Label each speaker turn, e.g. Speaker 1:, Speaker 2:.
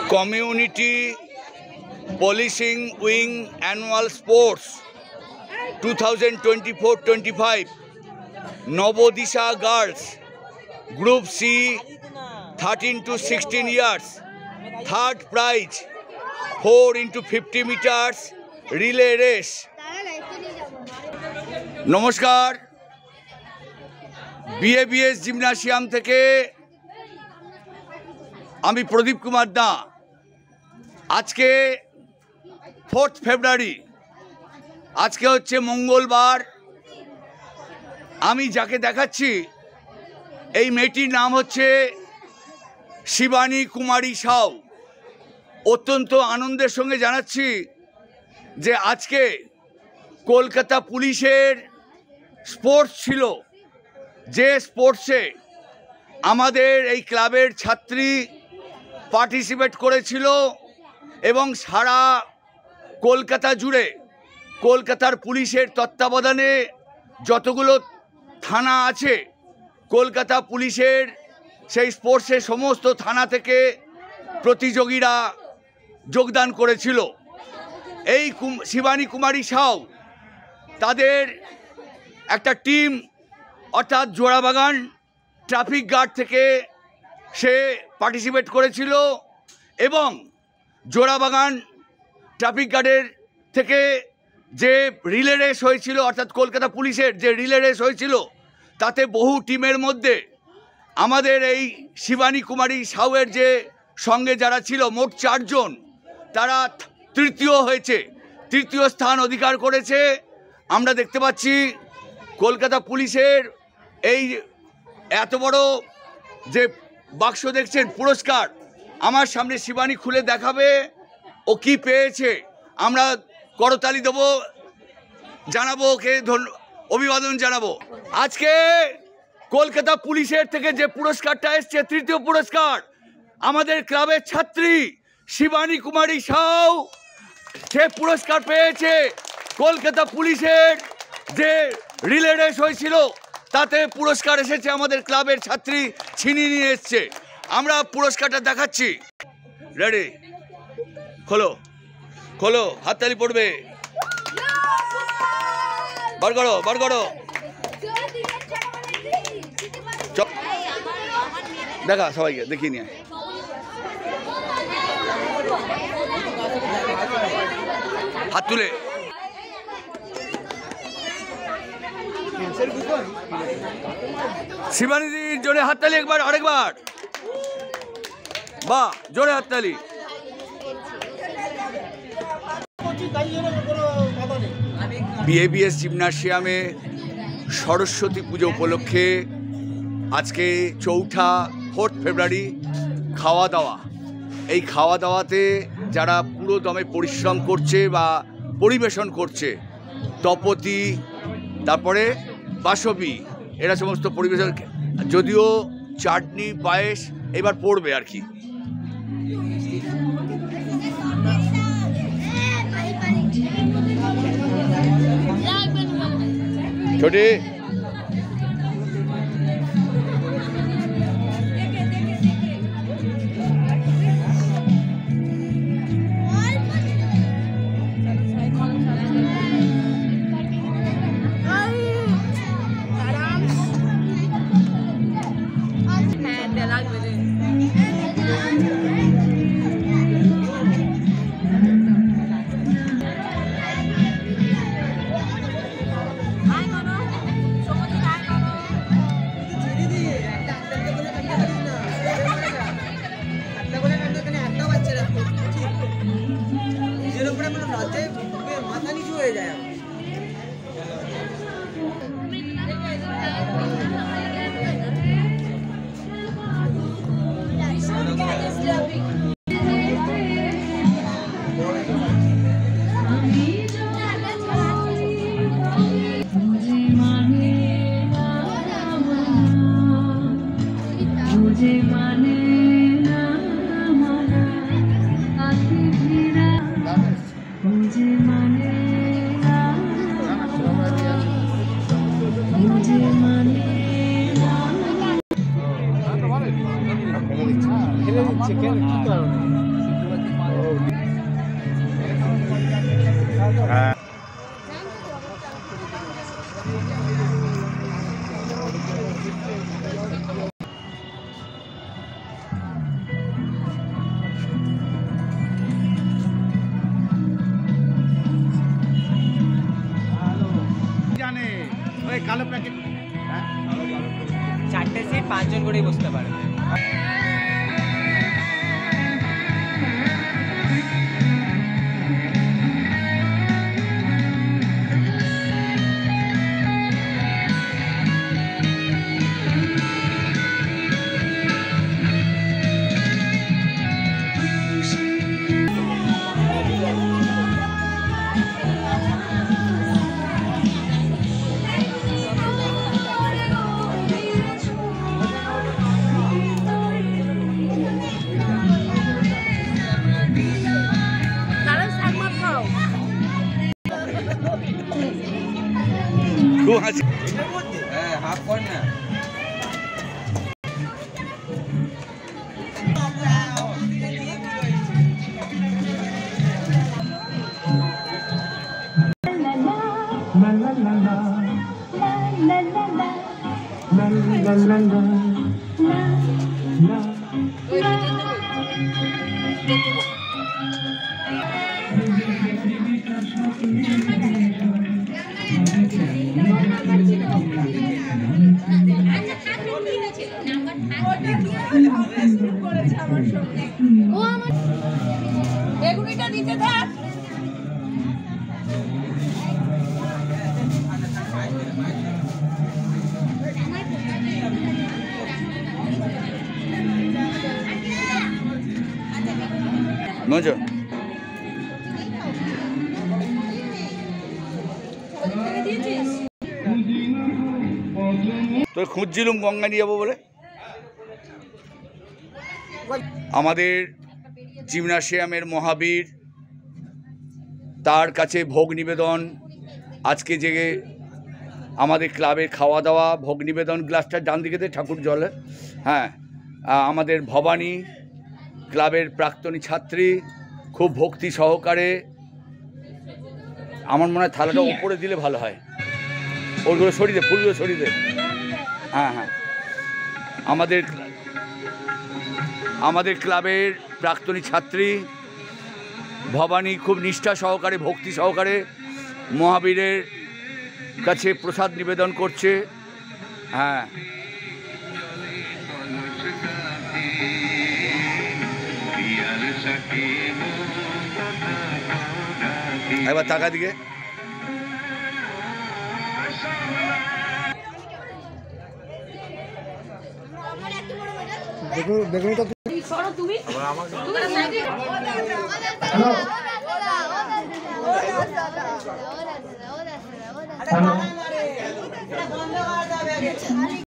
Speaker 1: Community Policing Wing Annual Sports 2024-25 Novodisha Girls Group C 13 to 16 years. Third prize 4 into 50 meters relay race. নমস্কার, বিএবিএস gymnasium থেকে আমি প্রদীপ কুমার দা। আজকে 4 ফেব্রুয়ারি, আজকে হচ্ছে মঙ্গলবার। আমি যাকে দেখাচ্ছি এই মেয়েটির নাম হচ্ছে শিবানী কুমারী সাউ। অত্যন্ত আনন্দের সঙ্গে জানাচ্ছি যে আজকে কলকাতা পুলিশের স্পোর্টস ছিল, যে স্পোর্টসে আমাদের এই ক্লাবের ছাত্রী পার্টিসিপেট করেছিল এবং সারা কলকাতা জুড়ে কলকাতার পুলিশের তত্ত্বাবধানে যতগুলো থানা আছে, কলকাতা পুলিশের সেই স্পোর্টসের সমস্ত থানা থেকে প্রতিযোগীরা যোগদান করেছিল। এই শিবানী কুমারী সাউ তাদের একটা টিম, অর্থাৎ জোড়াবাগান ট্রাফিক গার্ড থেকে সে পার্টিসিপেট করেছিল এবং জোড়াবাগান ট্রাফিক গার্ডের থেকে যে রিলে রেস হয়েছিল, অর্থাৎ কলকাতা পুলিশের যে রিলে রেস হয়েছিল, তাতে বহু টিমের মধ্যে আমাদের এই শিবানী কুমারী সাউয়ের যে সঙ্গে যারা ছিল মোট 4 জন, তারা তৃতীয় স্থান অধিকার করেছে। আমরা দেখতে পাচ্ছি কলকাতা পুলিশের এই এত বড় যে বাক্স দেখছেন পুরস্কার, আমার সামনে শিবানী খুলে দেখাবে ও কি পেয়েছে। আমরা করতালি দেবো, জানাবো, ওকে অভিবাদন জানাবো। আজকে কলকাতা পুলিশের থেকে যে পুরস্কারটা এসছে, 3য় পুরস্কার, আমাদের ক্লাবের ছাত্রী শিবানী কুমারী সাউ সে পুরস্কার পেয়েছে। কলকাতা পুলিশের যে রিলে রেস হয়েছিল তাতে পুরস্কার এসেছে, আমাদের ক্লাবের ছাত্রী ছিনিয়ে নিয়ে এসছে। আমরা পুরস্কারটা দেখাচ্ছি। রেডি, খোলো খোলো, হাততালি পড়বে, বার করো। দেখা সবাইকে দেখিয়ে নিয়ে হাত তুলে। শিবানীর জোরে হাততালি, একবার আরেকবার, বাহ, জোরে হাততালি। বিএবিএস জিমনাসিয়ামে সরস্বতী পুজো উপলক্ষে আজকে 4 ফেব্রুয়ারি খাওয়া দাওয়া। এই খাওয়া দাওয়াতে যারা পুরো দমে পরিশ্রম করছে বা পরিবেশন করছে, তপতি, তারপরে বাসবি, এরা সমস্ত পরিবেশন, যদিও চাটনি পায়েস এবার পড়বে আর কি। ছোটে
Speaker 2: মাথা নিচু হয়ে যায়। খেলে দিচ্ছে, কি কারণে?
Speaker 3: জানে ওই কালো প্যাকেট
Speaker 2: 4টে সিট 5 জন করেই বসতে পারবে।
Speaker 1: খুব হাসি।
Speaker 2: হ্যাঁ, হাফ কর না।
Speaker 4: বেগুনিটা দিতে থাক।
Speaker 1: বুঝছো তো খুঁজছিলুম গঙ্গা নিয়ে যাবো বলে। আমাদের জিমনাসিয়ামের মহাবীর, তার কাছে ভোগ নিবেদন। আজকে যে আমাদের ক্লাবের খাওয়া দাওয়া, ভোগ নিবেদন, গ্লাসটা ডান দিকে ঠাকুর জলে। হ্যাঁ, আমাদের ভবানী ক্লাবের প্রাক্তনী ছাত্রী খুব ভক্তি সহকারে, আমার মনে হয় থালাটা উপরে দিলে ভালো হয়, ওগুলো সরিয়ে দে, ফুলগুলো সরিয়ে দে। হ্যাঁ হ্যাঁ, আমাদের ক্লাবের প্রাক্তনী ছাত্রী ভবানী খুব নিষ্ঠা সহকারে, ভক্তি সহকারে মহাবীরের কাছে প্রসাদ নিবেদন করছে। হ্যাঁ, একবার টাকা দিকে
Speaker 3: বেগুনিটা
Speaker 4: তুমি
Speaker 2: বন্ধ করে দাও।